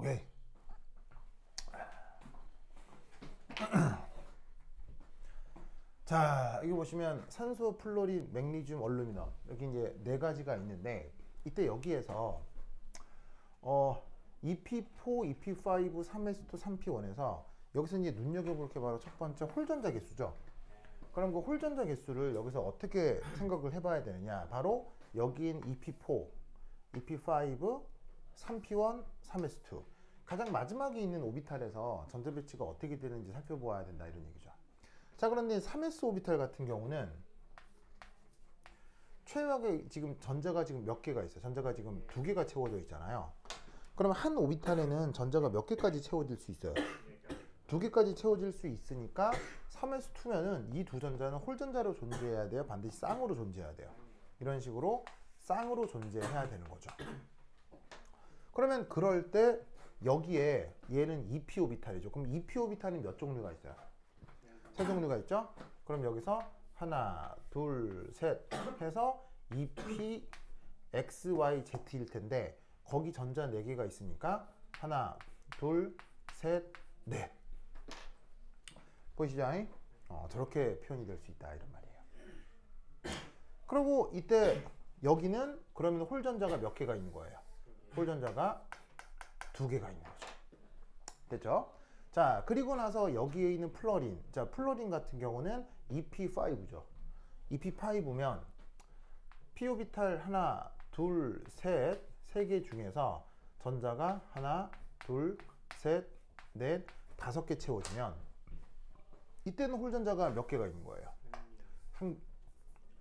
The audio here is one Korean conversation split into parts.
오케이. 자, 여기 보시면 산소, 플로린, 맥니듐, 얼루미늄 이렇게 이제 네 가지가 있는데, 이때 여기에서 EP4, EP5, 3s2, 3p1에서 여기서 이제 눈여겨볼 게 바로 첫 번째 홀전자 개수죠. 그럼 그 홀전자 개수를 여기서 어떻게 생각을 해봐야 되느냐? 바로 여기인 EP4, EP5, 3p1, 3s2 가장 마지막에 있는 오비탈에서 전자 배치가 어떻게 되는지 살펴보아야 된다, 이런 얘기죠. 자, 그런데 3s 오비탈 같은 경우는 최악의 지금 전자가 지금 몇 개가 있어요. 전자가 지금 두 개가 채워져 있잖아요. 그럼 한 오비탈에는 전자가 몇 개까지 채워질 수 있어요? 두 개까지 채워질 수 있으니까 3s2면은 이 두 전자는 홀전자로 존재해야 돼요? 반드시 쌍으로 존재해야 돼요? 이런 식으로 쌍으로 존재해야 되는 거죠. 그러면 그럴 때 여기에 얘는 2p 오비탈이죠. 그럼 2p 오비탈은 몇 종류가 있어요? 세 종류가 있죠? 그럼 여기서 하나, 둘, 셋 해서 2p, x, y, z일 텐데 거기 전자 4개가 있으니까 하나, 둘, 셋, 넷. 보이시죠? 저렇게 표현이 될 수 있다, 이런 말이에요. 그리고 이때 여기는 그러면 홀전자가 몇 개가 있는 거예요? 홀전자가 2개가 있는 거죠. 됐죠? 자, 그리고 나서 여기에 있는 플러린. 자, 플러린 같은 경우는 EP5죠. EP5면 p오비탈 하나, 둘, 셋, 3개 중에서 전자가 하나, 둘, 셋, 넷, 5개 채워지면 이때는 홀전자가 몇 개가 있는 거예요?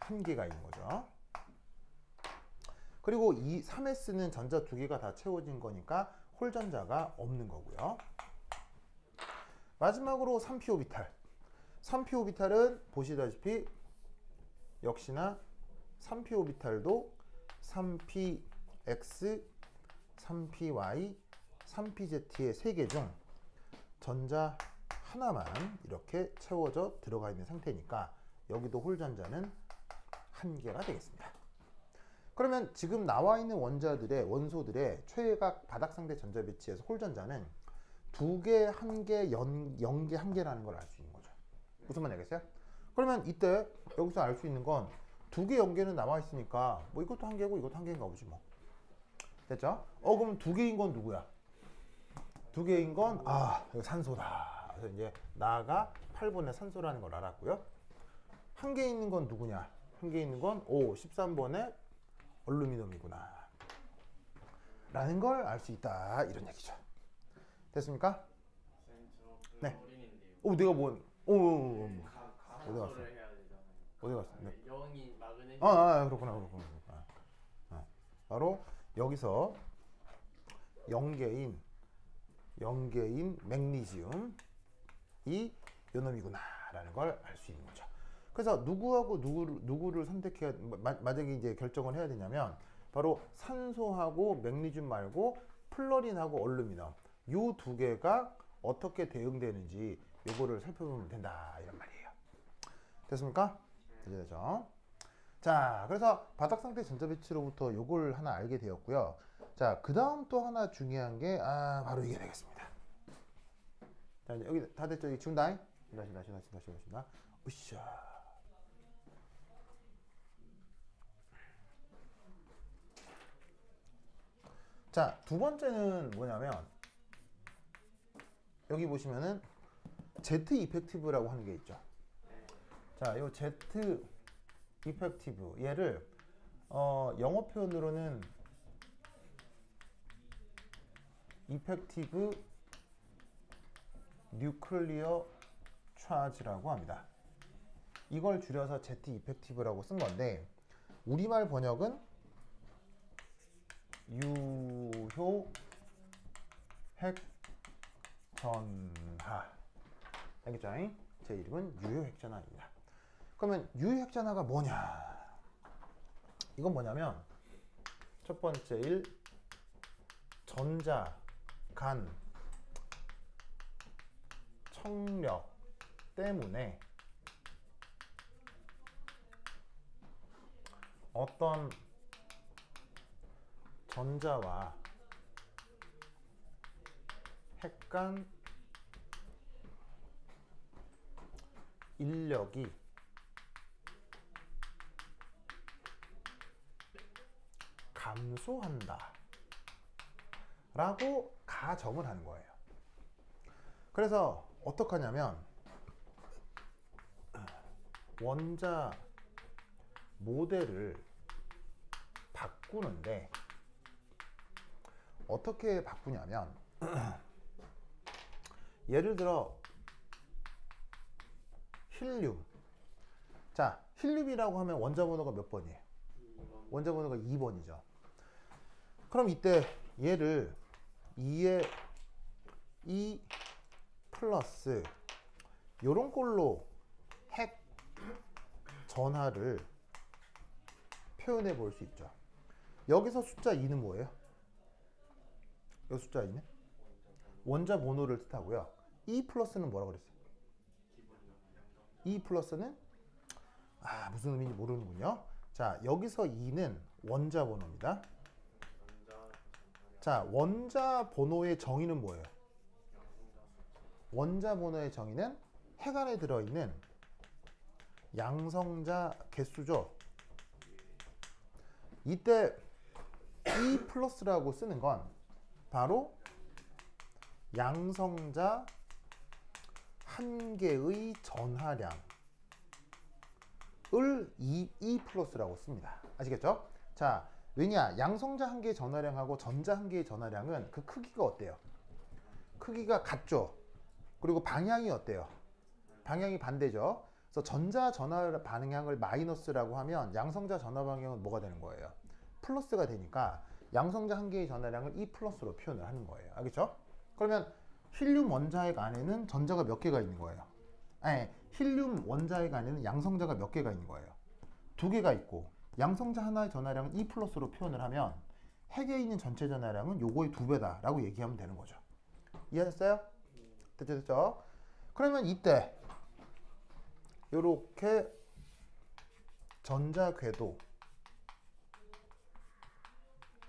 한 개가 있는 거죠. 그리고 이 3s는 전자 2개가 다 채워진 거니까 홀전자가 없는 거고요. 마지막으로 3p 오비탈. 3p 오비탈은 보시다시피 역시나 3p 오비탈도 3px, 3py, 3pz의 3개 중 전자 하나만 이렇게 채워져 들어가 있는 상태니까 여기도 홀전자는 1개가 되겠습니다. 그러면 지금 나와 있는 원소들의 최각 바닥상대 전자 배치에서 홀전자는 2개, 1개, 0개, 1개라는 걸 알 수 있는 거죠. 무슨 말인지 알겠어요? 그러면 이때 여기서 알 수 있는 건 2개, 0개는 남아 있으니까 뭐 이것도 1개고 이것도 1개인가 보지 뭐. 됐죠? 그럼 2개인 건 누구야? 2개인 건 이거 산소다. 그래서 이제 나가 8번의 산소라는 걸 알았고요. 1개 있는 건 누구냐? 1개 있는 건 13번의 얼루미늄이구나 라는 걸 알 수 있다, 이런 얘기죠. 됐습니까? 네. 내가 어디 갔어? 어디 갔어? 네. 영이 마그네슘. 그렇구나. 바로 여기서 0개인 맥니듐이 요놈이구나 라는 걸 알 수 있는 거죠. 그래서 누구하고 누구를 선택해야, 만약에 이제 결정을 해야 되냐면 바로 산소하고 맥니듐 말고 플러린하고 얼루미늄 요 2개가 어떻게 대응되는지 요거를 살펴보면 된다, 이런 말이에요. 됐습니까? 되죠? 자, 그래서 바닥 상태 전자 배치로부터 요걸 하나 알게 되었고요. 자, 그 다음 또 하나 중요한 게 바로 이게 되겠습니다. 자, 이제 여기 다 됐죠? 여기 지운다. 다시. 으쌰. 자, 두 번째는 뭐냐면 여기 보시면은 Z 이펙티브라고 하는 게 있죠. 자, 요 Z 이펙티브 얘를 영어 표현으로는 이펙티브 뉴클리어 차지라고 합니다. 이걸 줄여서 Z 이펙티브라고 쓴 건데 우리말 번역은 유효 핵전하. 알겠죠? 제 이름은 유효 핵전하입니다. 그러면 유효 핵전하가 뭐냐? 이건 뭐냐면 첫 번째 전자, 간, 청력 때문에 어떤 전자와 핵 간 인력이 감소한다 라고 가정을 하는 거예요. 그래서 어떡하냐면 원자 모델을 바꾸는데 어떻게 바꾸냐면 예를 들어 힐륨. 자, 힐륨이라고 하면 원자 번호가 몇 번이에요? 원자 번호가 2번이죠. 그럼 이때 얘를 2에 2 플러스 요런 꼴로 핵 전하를 표현해 볼 수 있죠. 여기서 숫자 2는 뭐예요? 이 숫자 2는 원자 번호를 뜻하고요. 2 플러스는 뭐라고 그랬어요? 2 플러스는 무슨 의미인지 모르는군요. 자, 여기서 2는 원자 번호입니다. 자, 원자 번호의 정의는 뭐예요? 원자 번호의 정의는 핵 안에 들어있는 양성자 개수죠. 이때 2 플러스라고 쓰는 건 바로 양성자 한 개의 전하량을 2 플러스라고 씁니다. 아시겠죠? 자, 왜냐? 양성자 한 개의 전하량하고 전자 한 개의 전하량은 그 크기가 어때요? 크기가 같죠? 그리고 방향이 어때요? 방향이 반대죠? 그래서 전자 전하 방향을 마이너스라고 하면 양성자 전하 방향은 뭐가 되는 거예요? 플러스가 되니까 양성자 한 개의 전하량을 2 플러스로 표현을 하는 거예요. 알겠죠? 그러면 힐륨 원자핵 안에는 전자가 몇 개가 있는 거예요? 아니, 힐륨 원자핵 안에는 양성자가 몇 개가 있는 거예요? 2개가 있고 양성자 하나의 전하량은 2 플러스로 표현을 하면 핵에 있는 전체 전하량은 요거의 2배다 라고 얘기하면 되는 거죠. 이해하셨어요? 됐죠? 그러면 이때 요렇게 전자 궤도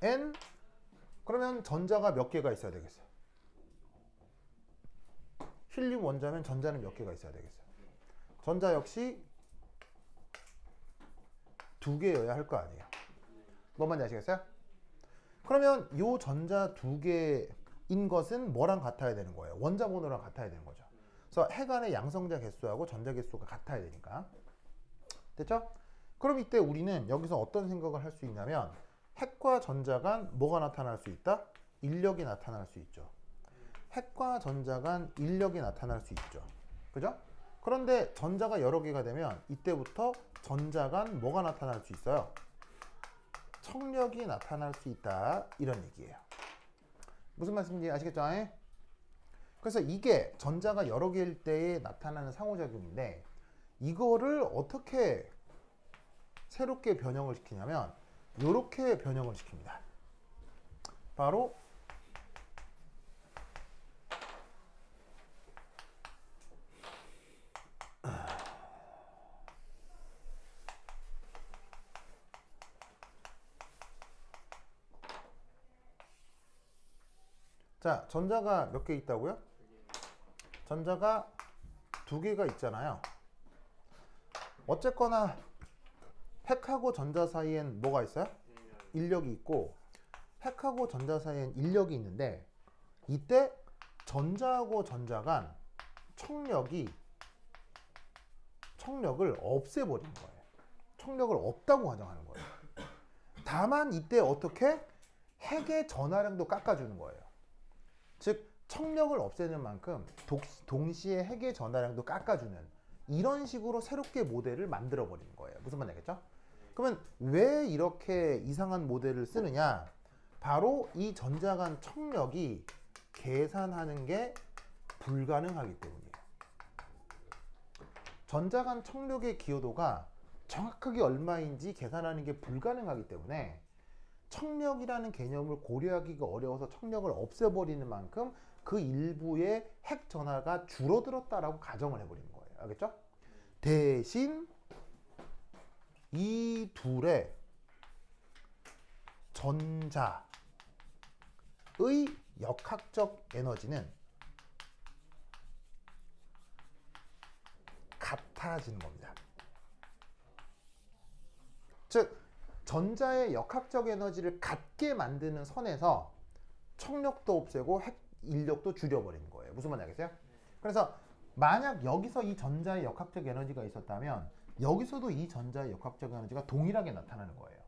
N, 그러면 전자가 몇 개가 있어야 되겠어요? 힐륨 원자면 전자는 몇 개가 있어야 되겠어요? 전자 역시 2개여야 할 거 아니에요. 뭔 말인지 아시겠어요? 그러면 요 전자 2개인 것은 뭐랑 같아야 되는 거예요? 원자 번호랑 같아야 되는 거죠. 그래서 핵 안의 양성자 개수하고 전자 개수가 같아야 되니까. 됐죠? 그럼 이때 우리는 여기서 어떤 생각을 할 수 있냐면 핵과 전자 간 뭐가 나타날 수 있다? 인력이 나타날 수 있죠. 핵과 전자 간 인력이 나타날 수 있죠. 그죠? 그런데 전자가 여러 개가 되면 이때부터 전자 간 뭐가 나타날 수 있어요? 청력이 나타날 수 있다. 이런 얘기예요. 무슨 말씀인지 아시겠죠? 그래서 이게 전자가 여러 개일 때에 나타나는 상호작용인데 이거를 어떻게 새롭게 변형을 시키냐면 이렇게 변형을 시킵니다. 바로 자, 전자가 몇 개 있다고요? 전자가 2개가 있잖아요. 어쨌거나 핵하고 전자 사이엔 뭐가 있어요? 인력이 있고 핵하고 전자 사이엔 인력이 있는데 이때 전자하고 전자 간 청력을 없애버리는 거예요. 청력을 없다고 가정하는 거예요. 다만 이때 어떻게? 핵의 전하량도 깎아주는 거예요. 즉 청력을 없애는 만큼 동시에 핵의 전하량도 깎아주는 이런 식으로 새롭게 모델을 만들어 버리는 거예요. 무슨 말인지 알겠죠? 그러면 왜 이렇게 이상한 모델을 쓰느냐? 바로 이 전자 간 청력이 계산하는 게 불가능하기 때문이에요. 전자 간 청력의 기여도가 정확하게 얼마인지 계산하는 게 불가능하기 때문에 청력이라는 개념을 고려하기가 어려워서 청력을 없애버리는 만큼 그 일부의 핵 전하가 줄어들었다라고 가정을 해버리는 거예요. 알겠죠? 대신 이 둘의 전자의 역학적 에너지는 같아지는 겁니다. 즉 전자의 역학적 에너지를 같게 만드는 선에서 청력도 없애고 핵 인력도 줄여버리는 거예요. 무슨 말인지 알겠어요? 그래서 만약 여기서 이 전자의 역학적 에너지가 있었다면 여기서도 이 전자의 역학적 에너지가 동일하게 나타나는 거예요.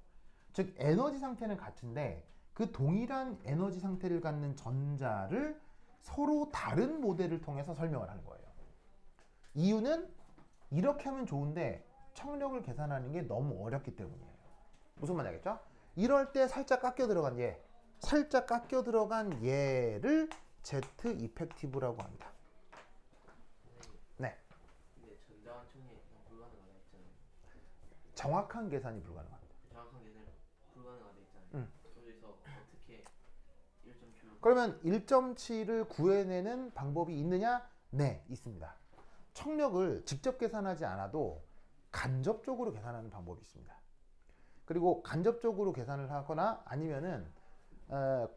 즉 에너지 상태는 같은데 그 동일한 에너지 상태를 갖는 전자를 서로 다른 모델을 통해서 설명을 하는 거예요. 이유는 이렇게 하면 좋은데 청력을 계산하는 게 너무 어렵기 때문이에요. 무슨 말인지 알겠죠? 이럴 때 살짝 깎여 들어간 얘를 Z 이펙티브라고 합니다. 네. 근데 전자와 청력이 불가능하다 했잖아요. 정확한 계산이 불가능합니다. 정확한 계산 불가능하다 했잖아요. 여기서 어떻게 1.7? 그러면 1.7을 구해내는 방법이 있느냐? 네, 있습니다. 청력을 직접 계산하지 않아도 간접적으로 계산하는 방법이 있습니다. 그리고 간접적으로 계산을 하거나 아니면은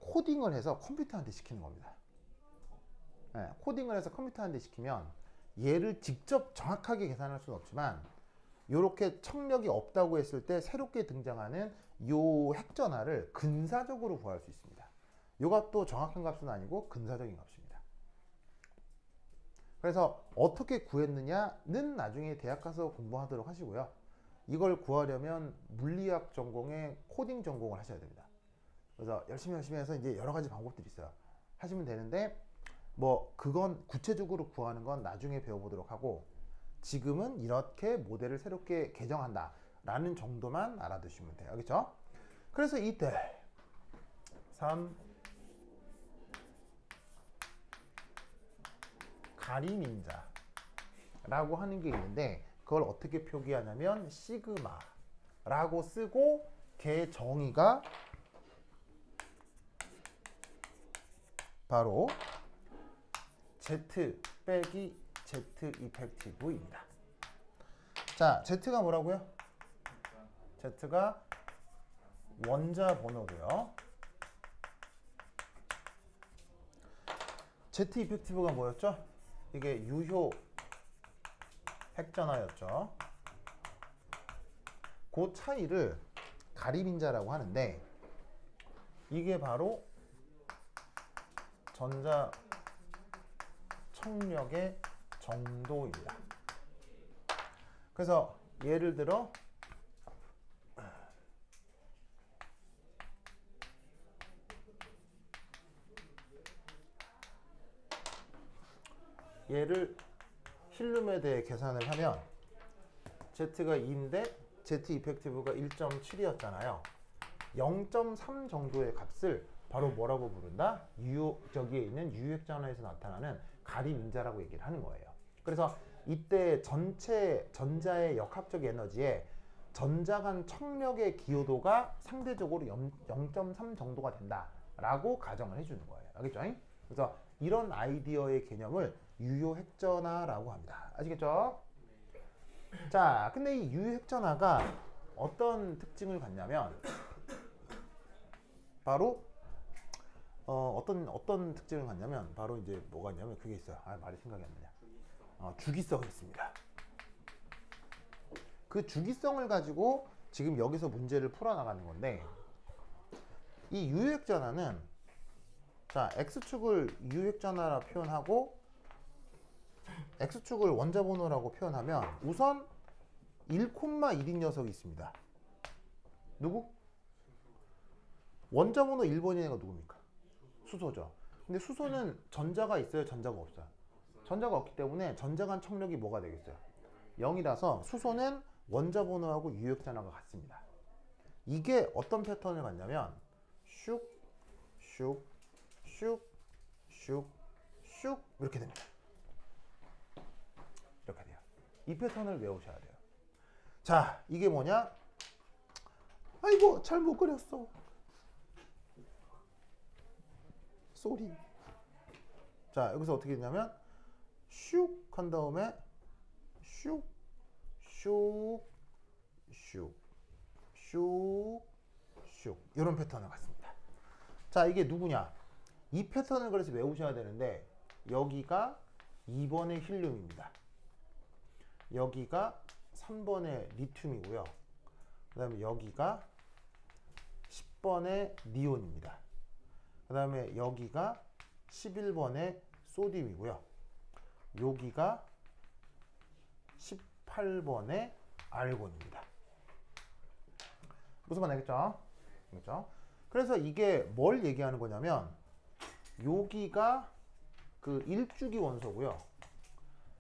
코딩을 해서 컴퓨터한테 시키는 겁니다. 코딩을 해서 컴퓨터한테 시키면 얘를 직접 정확하게 계산할 수는 없지만 이렇게 청력이 없다고 했을 때 새롭게 등장하는 요 핵전하를 근사적으로 구할 수 있습니다. 이것도 정확한 값은 아니고 근사적인 값입니다. 그래서 어떻게 구했느냐는 나중에 대학 가서 공부하도록 하시고요. 이걸 구하려면 물리학 전공에 코딩 전공을 하셔야 됩니다. 그래서 열심히 해서 이제 여러 가지 방법들이 있어요. 하시면 되는데 뭐 그건 구체적으로 구하는 건 나중에 배워보도록 하고 지금은 이렇게 모델을 새롭게 개정한다 라는 정도만 알아두시면 돼요. 알겠죠? 그래서 이때 3 가림인자 라고 하는 게 있는데 그걸 어떻게 표기하냐면 시그마 라고 쓰고 걔 정의가 바로 Z 빼기 Z 이펙티브입니다. 자, Z가 뭐라고요? Z가 원자 번호고요. Z 이펙티브가 뭐였죠? 이게 유효 핵전하였죠. 그 차이를 가림인자라고 하는데 이게 바로 전자 청력의 정도입니다. 그래서 예를 들어 얘를 힐륨에 대해 계산을 하면 Z가 2인데 Z 이펙티브가 1.7이었잖아요. 0.3 정도의 값을 바로 뭐라고 부른다? 저기에 있는 유핵전하에서 나타나는 가림인자라고 얘기를 하는 거예요. 그래서 이때 전체 전자의 역학적 에너지에 전자 간 청력의 기여도가 상대적으로 0.3 정도가 된다라고 가정을 해주는 거예요. 알겠죠? 그래서 이런 아이디어의 개념을 유효핵전하라고 합니다. 아시겠죠? 자, 근데 이 유효핵전하가 어떤 특징을 갖냐면 바로 어떤 특징을 갖냐면 바로 이제 뭐가 있냐면 그게 있어요. 말이 생각이 안 나냐. 주기성이 있습니다. 그 주기성을 가지고 지금 여기서 문제를 풀어나가는 건데 이 유효핵전하는 자, X축을 유효핵전하라 표현하고 X축을 원자번호라고 표현하면 우선 1,1인 녀석이 있습니다. 누구? 원자번호 1번인 애가 누굽니까? 수소죠. 근데 수소는 전자가 있어요? 전자가 없어요? 전자가 없기 때문에 전자 간 청력이 뭐가 되겠어요? 0이라서 수소는 원자번호하고 유효핵전하가 같습니다. 이게 어떤 패턴을 갖냐면 슉, 슉, 슉, 슉, 슉 이렇게 됩니다. 이렇게 돼요. 이 패턴을 외우셔야 돼요. 자, 이게 뭐냐? 아이고, 잘 못 그렸어. 쏘리. 자, 여기서 어떻게 되냐면 슉 한 다음에 슉, 슉, 슉, 슉, 슉 이런 패턴을 갖습니다. 자, 이게 누구냐? 이 패턴을 그래서 외우셔야 되는데 여기가 2번의 힐륨입니다. 여기가 3번의 리튬이고요. 그 다음에 여기가 10번의 니온입니다. 그 다음에 여기가 11번의 소듐이고요. 여기가 18번의 알곤입니다. 무슨 말 알겠죠? 그렇죠? 그래서 이게 뭘 얘기하는 거냐면 여기가 그 1주기 원소고요.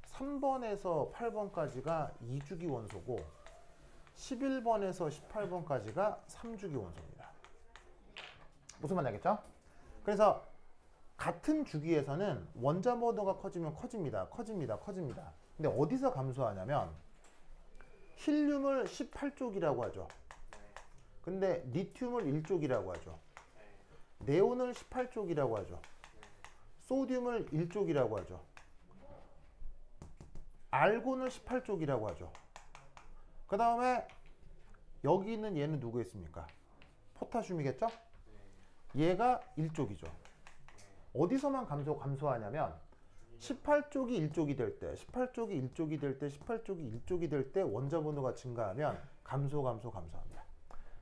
3번에서 8번까지가 2주기 원소고 11번에서 18번까지가 3주기 원소입니다. 무슨 말 알겠죠? 그래서 같은 주기에서는 원자번호가 커지면 커집니다. 근데 어디서 감소하냐면 힐륨을 18쪽이라고 하죠. 근데 리튬을 1쪽이라고 하죠. 네온을 18쪽이라고 하죠. 소듐을 1쪽이라고 하죠. 알곤을 18쪽이라고 하죠. 그 다음에 여기 있는 얘는 누구였습니까? 포타슘이겠죠? 얘가 1쪽이죠. 어디서만 감소하냐면 18쪽이 1쪽이 될 때, 18쪽이 1쪽이 될 때, 18쪽이 1쪽이 될 때 원자번호가 증가하면 감소합니다.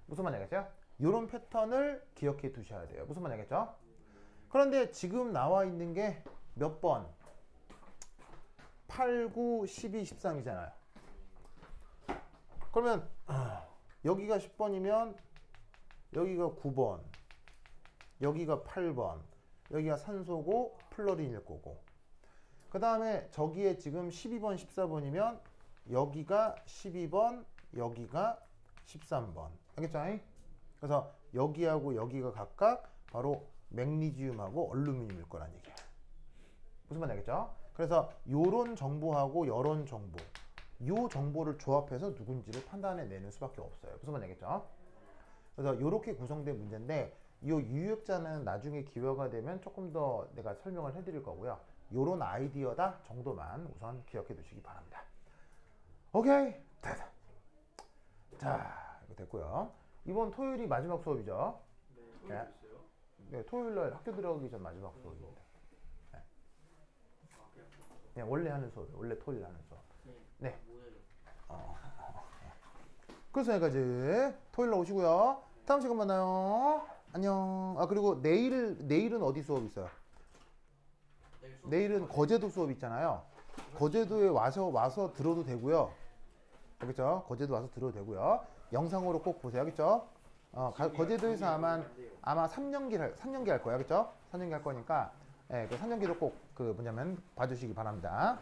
무슨 말 알겠어요? 이런 패턴을 기억해 두셔야 돼요. 무슨 말 알겠죠? 그런데 지금 나와 있는 게 몇 번? 8, 9, 12, 13이잖아요. 그러면 여기가 10번이면 여기가 9번, 여기가 8번, 여기가 산소고 플로린일 거고, 그 다음에 저기에 지금 12번, 14번이면 여기가 12번, 여기가 13번. 알겠죠? 그래서 여기하고 여기가 각각 바로 맥니지움하고 얼루미늄일 거란 얘기야. 무슨 말인지 알겠죠? 그래서 요런 정보하고 요런 정보, 요 정보를 조합해서 누군지를 판단해 내는 수밖에 없어요. 무슨 말인지 알겠죠? 그래서 요렇게 구성된 문제인데 요 유효자는 나중에 기회가 되면 조금 더 내가 설명을 해드릴 거고요. 요런 아이디어다 정도만 우선 기억해 두시기 바랍니다. 오케이? 됐다. 자, 이거 됐고요. 이번 토요일이 마지막 수업이죠. 네, 토요일 있어요? 네, 토요일날 학교 들어가기 전 마지막 수업입니다. 네. 네, 원래 하는 수업, 원래 토요일 하는 수업. 네. 뭐예요? 그래서 여기까지 토요일날 오시고요. 다음 시간 만나요. 안녕. 아, 그리고 내일은 어디 수업 있어요? 내일은 거제도 수업 있잖아요. 거제도에 와서 들어도 되고요. 알겠죠? 거제도 와서 들어도 되고요. 영상으로 꼭 보세요. 알겠죠? 거제도에서 아마 3년기 할 거예요. 알겠죠? 3년기 할 거니까, 예, 그 3년기도 꼭 그 뭐냐면 봐주시기 바랍니다.